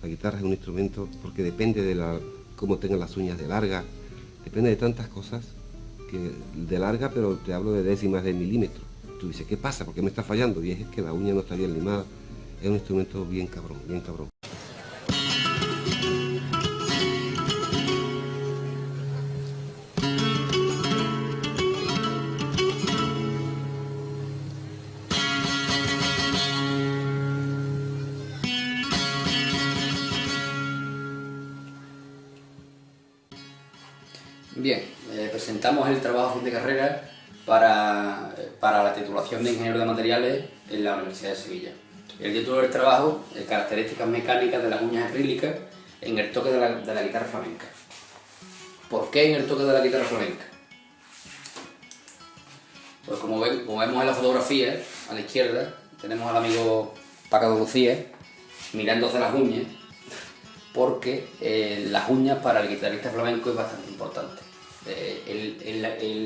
La guitarra es un instrumento porque depende de cómo tengan las uñas de larga, depende de tantas cosas que de larga, pero te hablo de décimas de milímetro. Tú dices, ¿qué pasa? ¿Por qué me está fallando? Y es que la uña no está bien limada. Es un instrumento bien cabrón, bien cabrón. Bien, presentamos el trabajo fin de carrera para la titulación de Ingeniero de Materiales en la Universidad de Sevilla. El título del trabajo es Características mecánicas de las uñas acrílicas en el toque de la guitarra flamenca. ¿Por qué en el toque de la guitarra flamenca? Pues como vemos en la fotografía, a la izquierda, tenemos al amigo Paco de Lucía mirándose las uñas, porque las uñas para el guitarrista flamenco es bastante importante.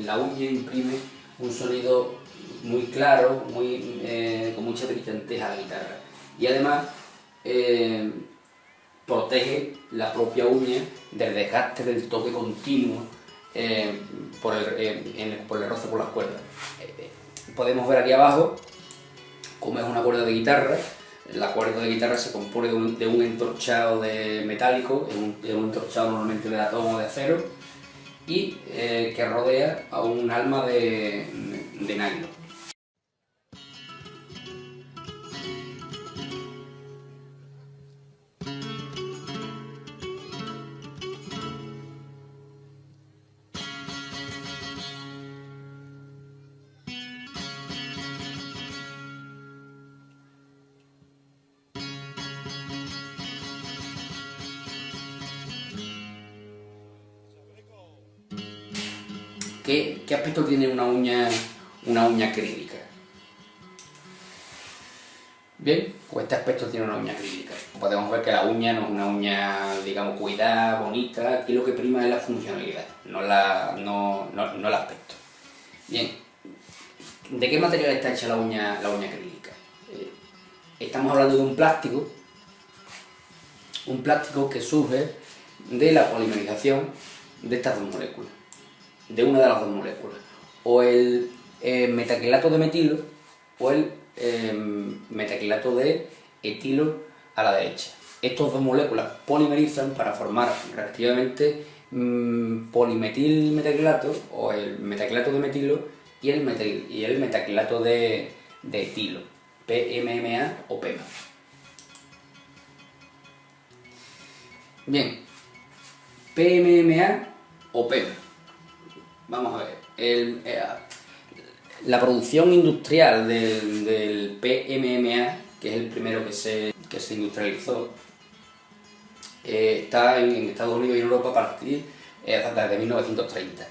La uña imprime un sonido muy claro, con mucha brillantez a la guitarra, y además protege la propia uña del desgaste del toque continuo por el roce por las cuerdas. Podemos ver aquí abajo cómo es una cuerda de guitarra. La cuerda de guitarra se compone de un entorchado metálico, de un entorchado normalmente de latón o de acero, y que rodea a un alma de nylon. ¿Qué aspecto tiene una uña acrílica? Bien, pues este aspecto tiene una uña acrílica. Podemos ver que la uña no es una uña, digamos, cuidada, bonita. Aquí lo que prima es la funcionalidad, no el aspecto. Bien, ¿de qué material está hecha la uña acrílica? Estamos hablando de un plástico que surge de la polimerización de estas dos moléculas, de una de las dos moléculas, o el metaquilato de metilo o el metaquilato de etilo a la derecha. Estas dos moléculas polimerizan para formar respectivamente polimetilmetaquilato o el metaquilato de metilo y el metaquilato de etilo, PMMA o PEMA. Bien, PMMA o PEMA. Vamos a ver, la producción industrial del PMMA, que es el primero que se industrializó, está en Estados Unidos y en Europa a partir de 1930.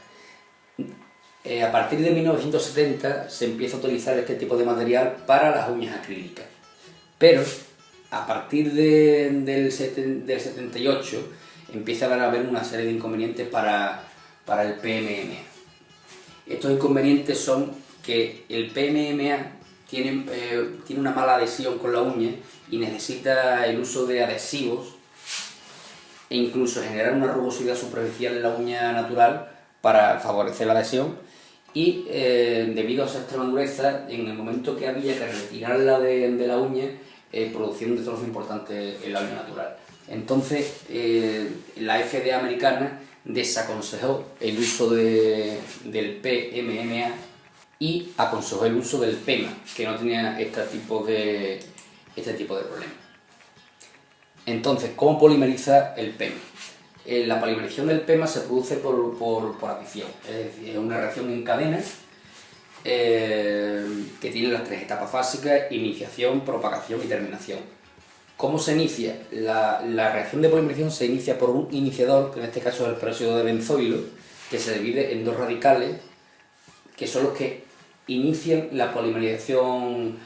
A partir de 1970 se empieza a utilizar este tipo de material para las uñas acrílicas, pero a partir del 78 empieza a haber una serie de inconvenientes para el PMMA. Estos inconvenientes son que el PMMA tiene una mala adhesión con la uña y necesita el uso de adhesivos e incluso generar una rugosidad superficial en la uña natural para favorecer la adhesión, y debido a esa extrema dureza, en el momento que había que retirarla de la uña, producía un destrozo importante en la uña natural. Entonces la FDA americana desaconsejó el uso del PMMA y aconsejó el uso del PEMA, que no tenía este tipo de problemas. Entonces, ¿cómo polimeriza el PEMA? La polimerización del PEMA se produce por adición, es decir, es una reacción en cadena que tiene las tres etapas básicas: iniciación, propagación y terminación. ¿Cómo se inicia? La reacción de polimerización se inicia por un iniciador, que en este caso es el peróxido de benzoilo, que se divide en dos radicales, que son los que inician la polimerización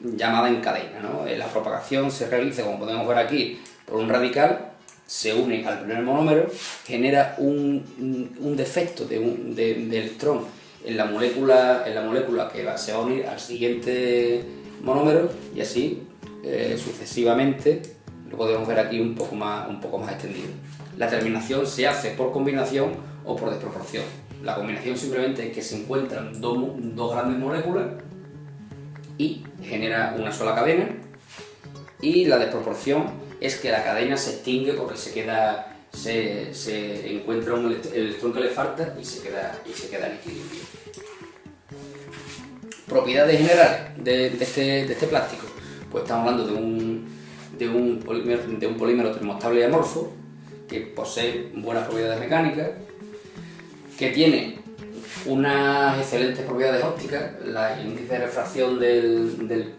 llamada en cadena, ¿no? La propagación se realiza, como podemos ver aquí, por un radical, se une al primer monómero, genera un defecto de electrón en la molécula que se va a unir al siguiente monómero, y así sucesivamente Lo podemos ver aquí un poco más extendido. La terminación se hace por combinación o por desproporción. La combinación simplemente es que se encuentran dos grandes moléculas y genera una sola cadena, y la desproporción es que la cadena se extingue porque se encuentra el electrón que le falta y se queda en equilibrio. Propiedades generales de este plástico. Pues estamos hablando de un polímero termostable y amorfo que posee buenas propiedades mecánicas, que tiene unas excelentes propiedades ópticas. El índice de refracción del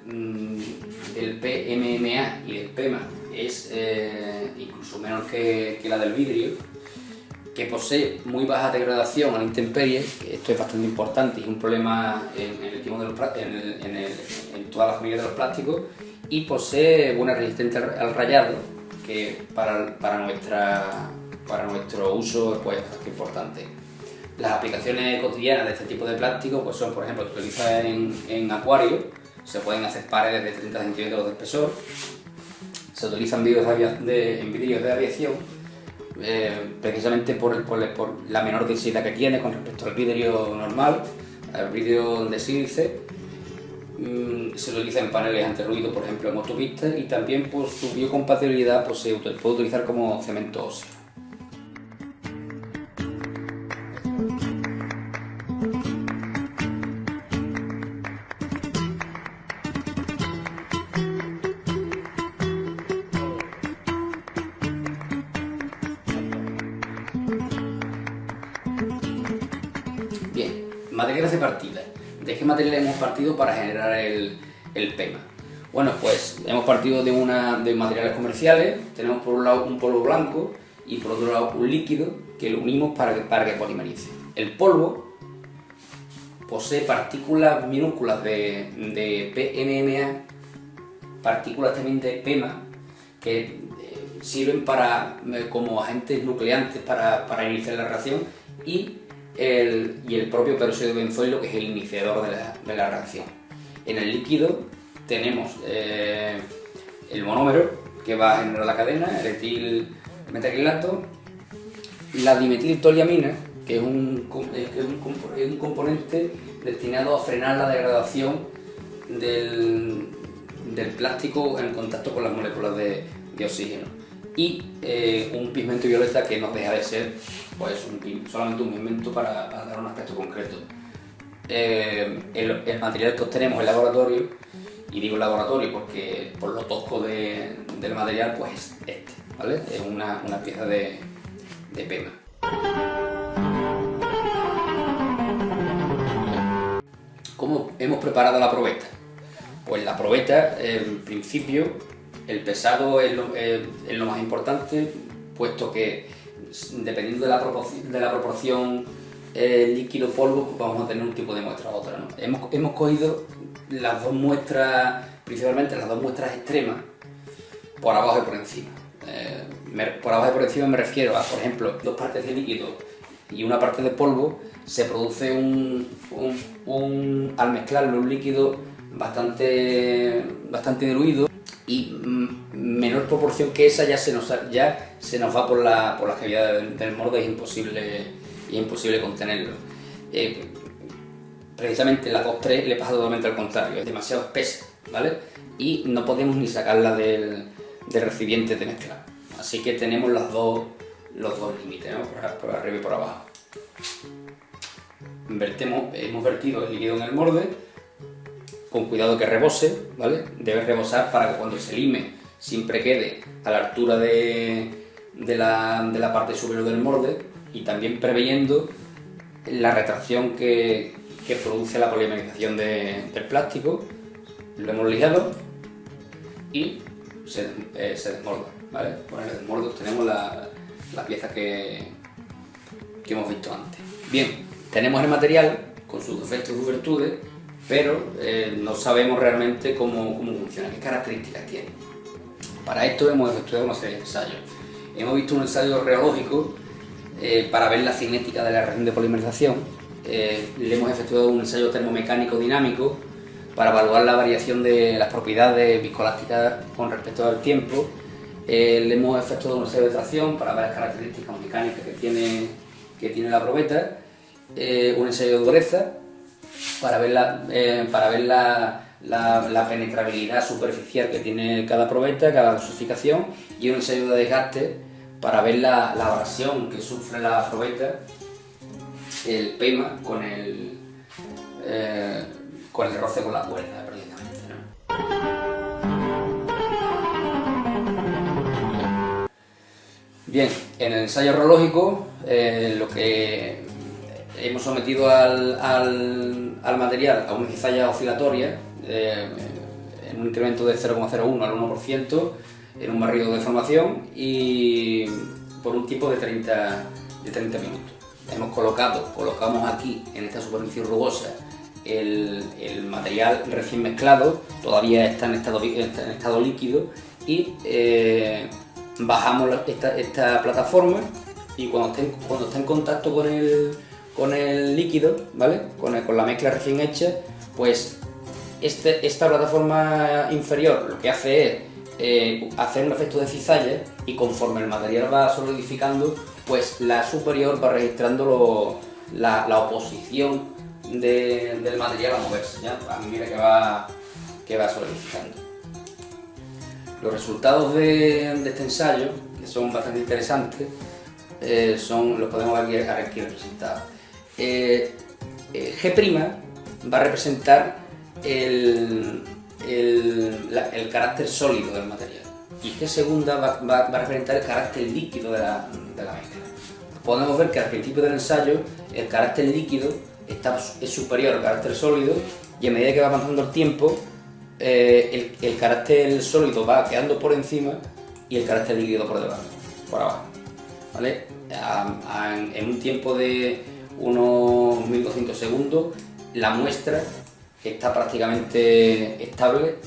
PMMA y del PEMA es incluso menor que la del vidrio, que posee muy baja degradación a la intemperie, que esto es bastante importante y es un problema en todas las familias de los plásticos, y posee buena resistencia al rayado, que para nuestro uso pues, es bastante importante. Las aplicaciones cotidianas de este tipo de plástico pues son, por ejemplo, se utiliza en acuarios, se pueden hacer paredes de 30 centímetros de espesor, se utilizan en vídeos de aviación, precisamente por la menor densidad que tiene con respecto al vidrio normal, al vidrio de sílice. Se utiliza en paneles antirruido, por ejemplo en autopistas, y también por su biocompatibilidad pues, se puede utilizar como cemento óseo. Bien, materiales de partida. ¿De qué material hemos partido para generar el PEMA? Bueno, pues hemos partido de materiales comerciales. Tenemos por un lado un polvo blanco y por otro lado un líquido que lo unimos para que polimerice. El polvo posee partículas minúsculas de PMMA, partículas también de PEMA, que sirven como agentes nucleantes para iniciar la reacción, y el propio peróxido de benzoilo, que es el iniciador de la reacción. En el líquido tenemos el monómero, que va a generar la cadena, el etil metacrilato, la dimetiltoluamina, que es un componente destinado a frenar la degradación del plástico en contacto con las moléculas de oxígeno, y un pigmento violeta, que no deja de ser pues solamente un pigmento para dar un aspecto concreto. El material que obtenemos en laboratorio, y digo laboratorio porque por lo tosco del material, pues es este, ¿vale? Es una pieza de PEMA. ¿Cómo hemos preparado la probeta? Pues la probeta, en principio, el pesado es lo más importante, puesto que dependiendo de la proporción líquido-polvo, vamos a tener un tipo de muestra u otra, ¿no? Hemos cogido las dos muestras, principalmente las dos muestras extremas, por abajo y por encima. Por abajo y por encima me refiero a, por ejemplo, 2 partes de líquido y 1 parte de polvo. Se produce al mezclarlo, un líquido bastante diluido, y menor proporción que esa ya se nos va por la cavidad del molde, es imposible contenerlo. Precisamente la 2-3 le pasa totalmente al contrario, es demasiado espesa, ¿vale? Y no podemos ni sacarla del recipiente de mezcla. Así que tenemos los dos límites, ¿no? Por arriba y por abajo. Hemos vertido el líquido en el molde, con cuidado que rebose, ¿vale? Debe rebosar para que cuando se lime siempre quede a la altura de la parte superior del molde, y también preveyendo la retracción que produce la polimerización del plástico. Lo hemos lijado y se desmolda, ¿vale? Con el desmolde obtenemos la pieza que hemos visto antes. Bien, tenemos el material con sus defectos y sus virtudes, pero no sabemos realmente cómo funciona, qué características tiene. Para esto hemos efectuado una serie de ensayos. Hemos visto un ensayo reológico para ver la cinética de la reacción de polimerización. Le hemos efectuado un ensayo termomecánico dinámico para evaluar la variación de las propiedades viscoelásticas con respecto al tiempo, Le hemos efectuado una serie de tracción para ver las características mecánicas que tiene la probeta, un ensayo de dureza para ver la penetrabilidad superficial que tiene cada probeta, cada dosificación, y un ensayo de desgaste para ver la abrasión que sufre la probeta, el PEMA, con el roce con la cuerda, prácticamente, ¿no? Bien, en el ensayo horológico lo que hemos sometido al material a una cizalla oscilatoria en un incremento de 0,01 al 1% en un barrido de formación y por un tiempo de 30 minutos. Colocamos aquí en esta superficie rugosa el material recién mezclado, todavía está en estado líquido, y bajamos esta plataforma, y cuando está en contacto con el líquido, ¿vale? Con la mezcla recién hecha, pues esta plataforma inferior lo que hace es hacer un efecto de cizalla, y conforme el material va solidificando, pues la superior va registrando la oposición del material a moverse, ¿ya? A medida que va solidificando. Los resultados de este ensayo, que son bastante interesantes, los podemos ver aquí representados. G' va a representar el carácter sólido del material, y G segunda va a representar el carácter líquido de la mezcla. Podemos ver que al principio del ensayo el carácter líquido es superior al carácter sólido, y a medida que va avanzando el tiempo el carácter sólido va quedando por encima y el carácter líquido por abajo, ¿vale? En un tiempo de unos 1200 segundos la muestra está prácticamente estable,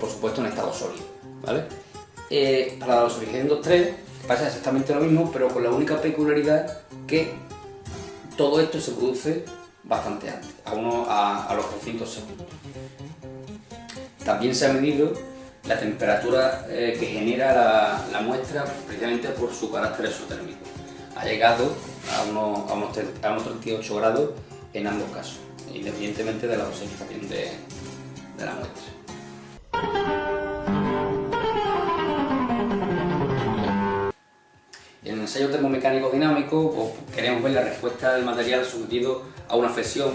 por supuesto en estado sólido, ¿vale? Para la dosificación 2.3 pasa exactamente lo mismo, pero con la única peculiaridad que todo esto se produce bastante antes, a los 200 segundos. También se ha medido la temperatura que genera la muestra, precisamente por su carácter exotérmico. Ha llegado a unos 38 grados en ambos casos, independientemente de la dosificación de la muestra. En el ensayo termomecánico dinámico, pues, queremos ver la respuesta del material sometido a una flexión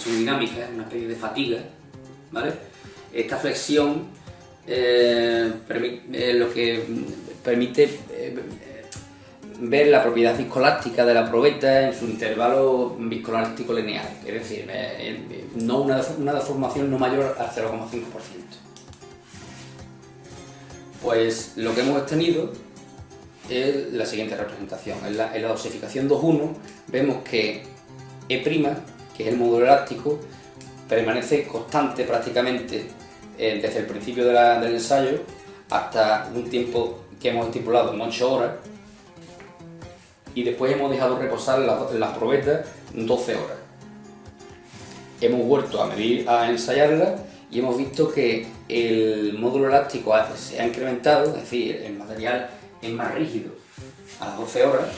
dinámica, una especie de fatiga, ¿vale? Esta flexión lo que permite ver la propiedad viscoelástica de la probeta en su intervalo viscoelástico lineal, es decir, no una deformación no mayor al 0,5%. Pues lo que hemos obtenido es la siguiente representación. En la dosificación 2.1 vemos que E', que es el módulo elástico, permanece constante prácticamente desde el principio del ensayo hasta un tiempo que hemos estipulado en 8 horas, y después hemos dejado reposar las probetas 12 horas. Hemos vuelto a ensayarla y hemos visto que el módulo elástico se ha incrementado, es decir, el material es más rígido a las 12 horas,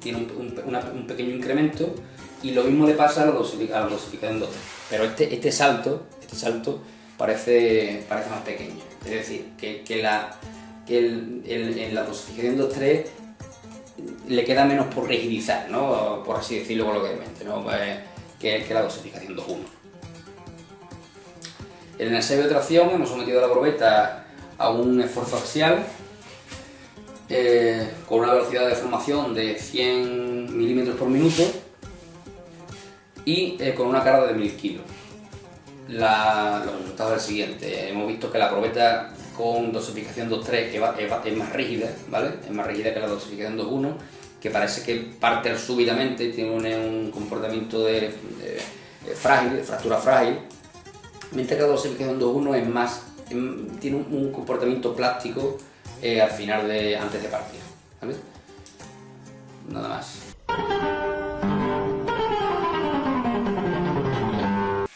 tiene un pequeño incremento, y lo mismo le pasa a la dosificación 2. Pero este salto parece más pequeño, es decir, que en la dosificación 2.3 le queda menos por rigidizar, ¿no? Por así decirlo coloquialmente, ¿no? que la dosificación 2.1. En el ensayo de tracción hemos sometido a la probeta a un esfuerzo axial con una velocidad de formación de 100 milímetros por minuto y con una carga de 1000 kilos. Los resultados son el siguiente. Hemos visto que la probeta con dosificación 2.3 es más rígida, ¿vale? Es más rígida que la dosificación 2.1, que parece que parte súbitamente, tiene un comportamiento de fractura frágil, mientras que la dosificación 2.1 tiene un comportamiento plástico al final antes de partir, ¿vale? Nada más.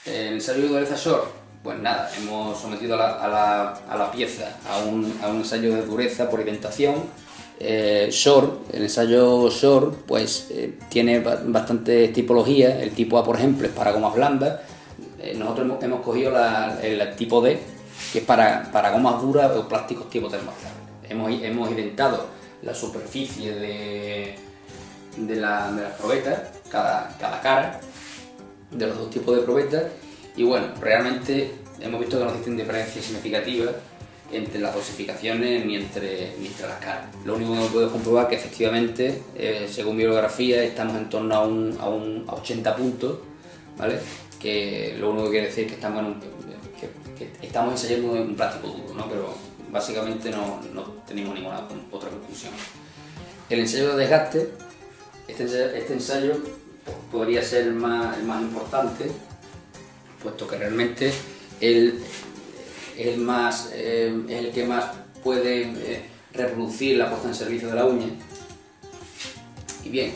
El ensayo de dureza Short Pues nada, hemos sometido a la pieza a un ensayo de dureza por indentación. Short, el ensayo Short, pues tiene bastantes tipologías. El tipo A, por ejemplo, es para gomas blandas. Nosotros hemos cogido el tipo D, que es para gomas duras o plásticos tipo termoestable. Hemos identado la superficie de las probetas, cada cara de los dos tipos de probetas, y bueno, realmente hemos visto que no existen diferencias significativas entre las dosificaciones ni entre las caras. Lo único que hemos podido comprobar es que efectivamente, según bibliografía, estamos en torno a 80 puntos, ¿vale? Que lo único que quiere decir es que estamos ensayando un plástico duro, ¿no? Pero básicamente no tenemos ninguna otra conclusión. El ensayo de desgaste, este ensayo podría ser el más importante, puesto que realmente es el que más puede reproducir la puesta en servicio de la uña. Y bien,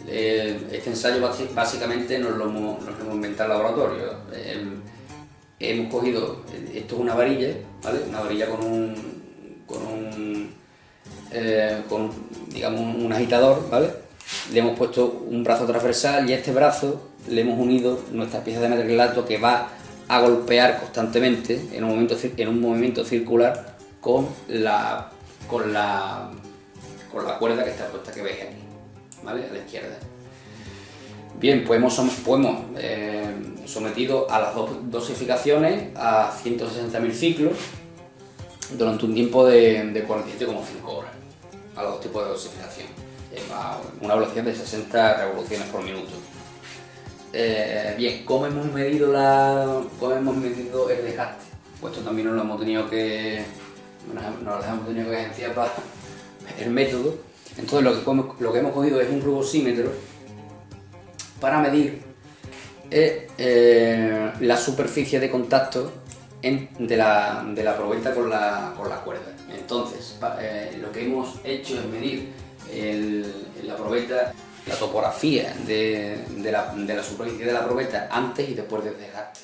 este ensayo básicamente nos lo hemos inventado en el laboratorio. Hemos cogido, esto es una varilla, ¿vale? Una varilla con digamos un agitador, ¿vale? Le hemos puesto un brazo transversal y a este brazo le hemos unido nuestra pieza de metacrilato que va a golpear constantemente en un movimiento circular con la cuerda que está puesta, que veis aquí, ¿vale? A la izquierda. Bien, pues hemos sometido a las dos dosificaciones a 160.000 ciclos durante un tiempo de 47,5 horas, a los dos tipos de dosificación, a una velocidad de 60 revoluciones por minuto. Bien, ¿cómo hemos medido el desgaste? Pues esto también nos lo hemos tenido que agenciar para el método. Entonces lo que hemos cogido es un rugosímetro para medir la superficie de contacto de la probeta con la cuerda. Entonces, lo que hemos hecho es medir la probeta, la topografía de la superficie de la probeta antes y después del desgaste.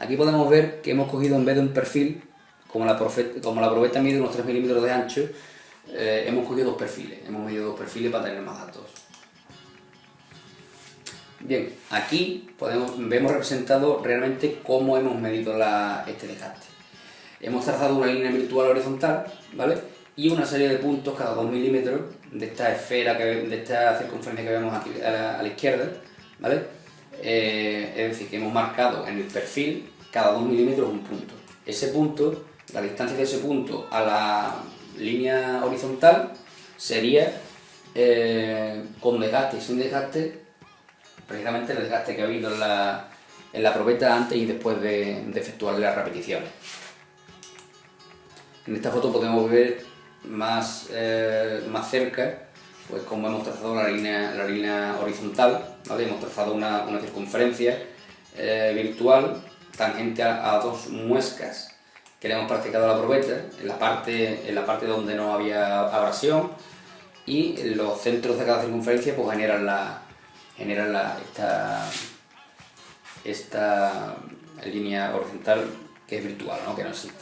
Aquí podemos ver que hemos cogido, en vez de un perfil, como la probeta mide unos 3 milímetros de ancho, hemos cogido dos perfiles. Hemos medido dos perfiles para tener más datos. Bien, aquí vemos representado realmente cómo hemos medido este desgaste. Hemos trazado una línea virtual horizontal, ¿vale? Y una serie de puntos cada 2 milímetros de esta esfera, de esta circunferencia que vemos aquí a la izquierda, ¿vale? Es decir, que hemos marcado en el perfil cada 2 milímetros un punto. Ese punto, la distancia de ese punto a la línea horizontal sería con desgaste y sin desgaste, precisamente el desgaste que ha habido en la probeta antes y después de efectuar las repeticiones. En esta foto podemos ver más cerca, pues como hemos trazado la línea horizontal, ¿vale? Hemos trazado una circunferencia virtual tangente a dos muescas que le hemos practicado a la probeta en la parte donde no había abrasión, y los centros de cada circunferencia pues generan esta línea horizontal que es virtual, ¿no? Que no existe.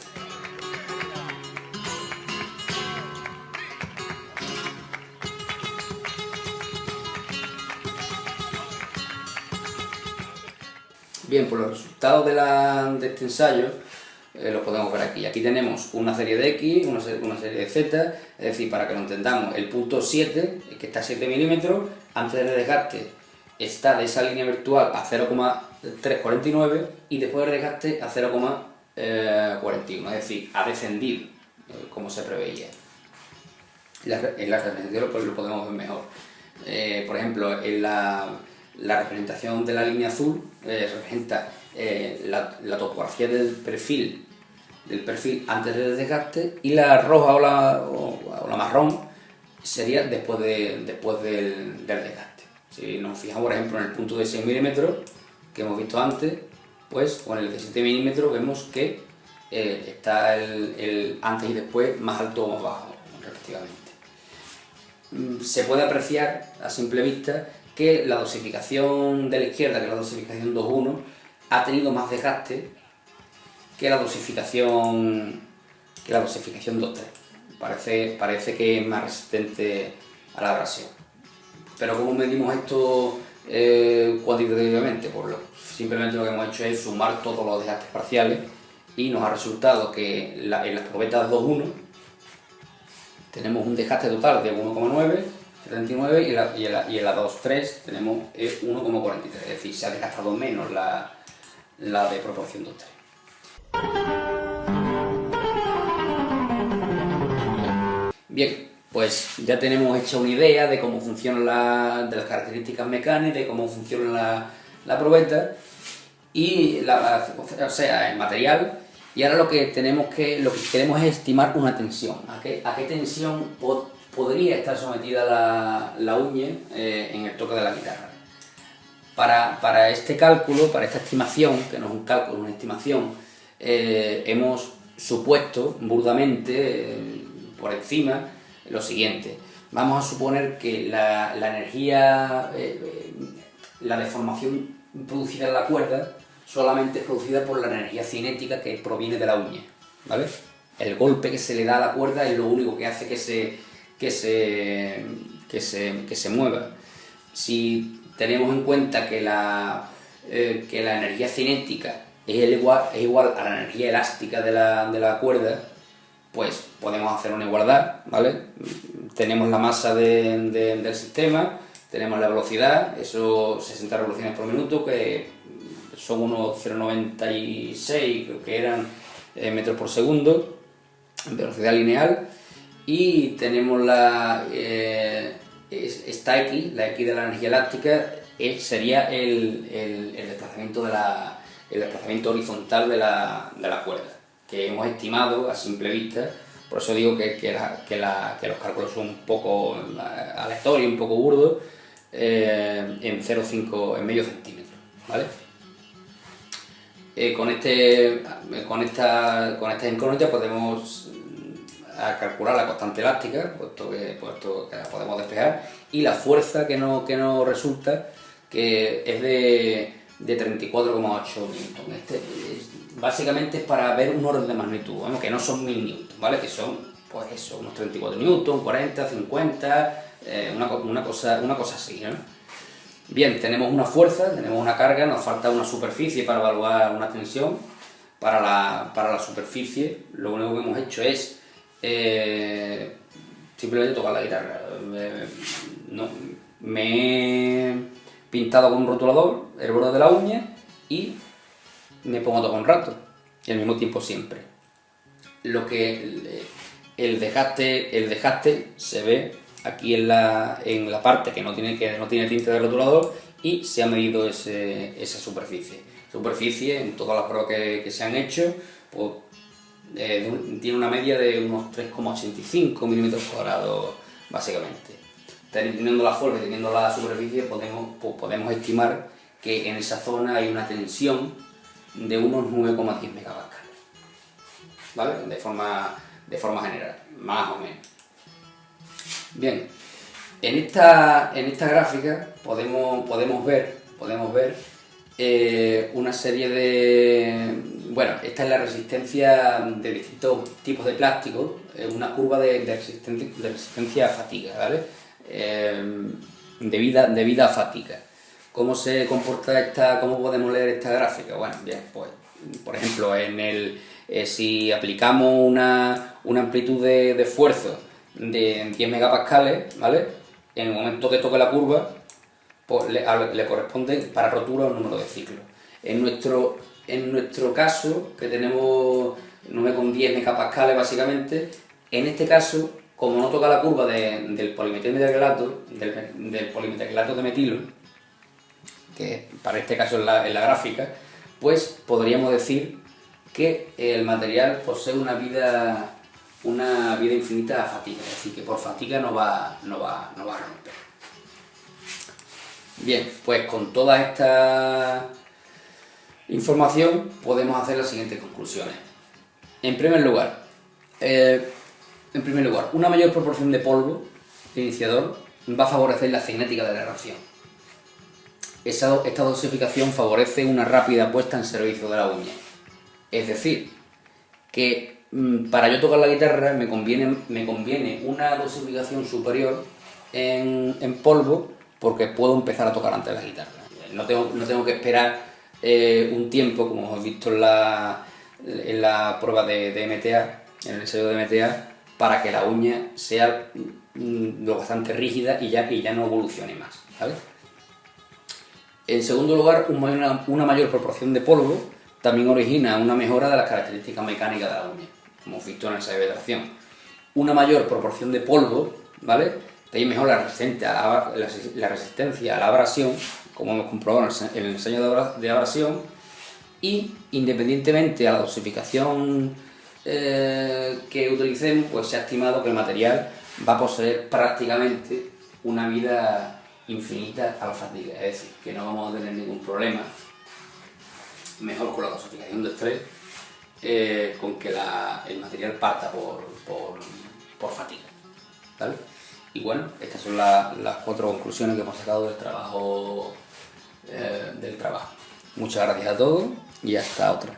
Bien, pues los resultados de este ensayo los podemos ver aquí. Aquí tenemos una serie de X, una serie de Z, es decir, para que lo entendamos, el punto 7, que está a 7 milímetros, antes del desgaste está de esa línea virtual a 0,349 y después del desgaste a 0,41, es decir, ha descendido, como se preveía. En la representación lo podemos ver mejor. Por ejemplo, en la representación de la línea azul representa la topografía del perfil antes del desgaste, y la roja o la marrón sería después del desgaste. Si nos fijamos, por ejemplo, en el punto de 6 milímetros que hemos visto antes, pues con el de 7 milímetros vemos que está el antes y después más alto o más bajo, respectivamente. Se puede apreciar a simple vista que la dosificación de la izquierda, que es la dosificación 2.1, ha tenido más desgaste que la dosificación 2,3. Parece que es más resistente a la abrasión. Pero ¿cómo medimos esto cuantitativamente? Pues simplemente lo que hemos hecho es sumar todos los desgastes parciales y nos ha resultado que en las probetas 2.1 tenemos un desgaste total de 1,979 y en la 2.3 tenemos 1,43, es decir, se ha desgastado menos la de proporción 2.3. Bien, pues ya tenemos hecha una idea de cómo funciona de las características mecánicas, de cómo funciona la probeta y o sea, el material. Y ahora lo que queremos es estimar una tensión. ¿A qué tensión podría estar sometida la uña en el toque de la guitarra? Para este cálculo, para esta estimación, que no es un cálculo, es una estimación, hemos supuesto burdamente, por encima, lo siguiente. Vamos a suponer que la energía, la deformación producida en la cuerda, solamente es producida por la energía cinética que proviene de la uña, ¿vale? El golpe que se le da a la cuerda es lo único que hace que se mueva. Si tenemos en cuenta que la energía cinética es igual a la energía elástica de la cuerda, pues podemos hacer una igualdad, ¿vale? Tenemos la masa del sistema, tenemos la velocidad, esos 60 revoluciones por minuto, que son unos 0,96, creo que eran metros por segundo, velocidad lineal, y tenemos esta X, la X de la energía elástica, sería el desplazamiento horizontal de la cuerda, que hemos estimado a simple vista. Por eso digo que los cálculos son un poco aleatorios, un poco burdos, en 0,5, en medio centímetro, ¿vale? Con esta incógnita podemos calcular la constante elástica, puesto que la podemos despejar, y la fuerza que nos resulta, que es de 34,8 newton. Básicamente es para ver un orden de magnitud, ¿vale? Que no son 1000 newton, ¿vale? Que son, pues eso, unos 34 newton, 40, 50, una cosa así, ¿no? Bien, tenemos una fuerza, tenemos una carga, nos falta una superficie para evaluar una tensión. Para la superficie, lo único que hemos hecho es simplemente tocar la guitarra. Me he pintado con un rotulador el borde de la uña y me pongo a tocar un rato, y al mismo tiempo siempre. El desgaste se ve aquí en la parte que no tiene tinte de rotulador, y se ha medido esa superficie en todas las pruebas que se han hecho, pues, tiene una media de unos 3,85 milímetros cuadrados básicamente. Teniendo la forma y teniendo la superficie, podemos estimar que en esa zona hay una tensión de unos 9,10 megapascales, ¿vale? De forma general, más o menos. Bien, en esta gráfica podemos ver una serie de... Bueno, esta es la resistencia de distintos tipos de plástico, una curva de resistencia a fatiga, ¿vale? Debida a fatiga. ¿Cómo se comporta cómo podemos leer esta gráfica? Bueno, bien, pues, por ejemplo, si aplicamos una amplitud de esfuerzo de 10 megapascales, ¿vale? En el momento que toque la curva, pues le corresponde para rotura un número de ciclos. En nuestro caso, que tenemos 9,10 megapascales básicamente, en este caso, como no toca la curva del polimetilmetacrilato, del polimetilmetacrilato de metilo, que para este caso es la gráfica, pues podríamos decir que el material posee una vida infinita a fatiga, es decir, que por fatiga no va a romper. Bien, pues con toda esta información podemos hacer las siguientes conclusiones. En primer lugar, una mayor proporción de polvo de iniciador va a favorecer la cinética de la reacción. Esta dosificación favorece una rápida puesta en servicio de la uña. Es decir, que para yo tocar la guitarra me conviene una dosificación superior en polvo, porque puedo empezar a tocar antes la guitarra. No tengo que esperar un tiempo, como hemos visto en la prueba de MTA, en el ensayo de MTA, para que la uña sea lo bastante rígida y ya no evolucione más, ¿sabes? En segundo lugar, una mayor proporción de polvo también origina una mejora de las características mecánicas de la uña, como hemos visto en el ensayo de tracción. Una mayor proporción de polvo, ¿vale?, también mejora la resistencia a la abrasión, como hemos comprobado en el ensayo de abrasión, y independientemente a la dosificación que utilicemos, pues se ha estimado que el material va a poseer prácticamente una vida infinita a la fatiga, es decir, que no vamos a tener ningún problema, mejor con la dosificación de estrés, con que el material parta por fatiga, ¿vale? Y bueno, estas son las 4 conclusiones que hemos sacado del trabajo. Muchas gracias a todos y hasta otra.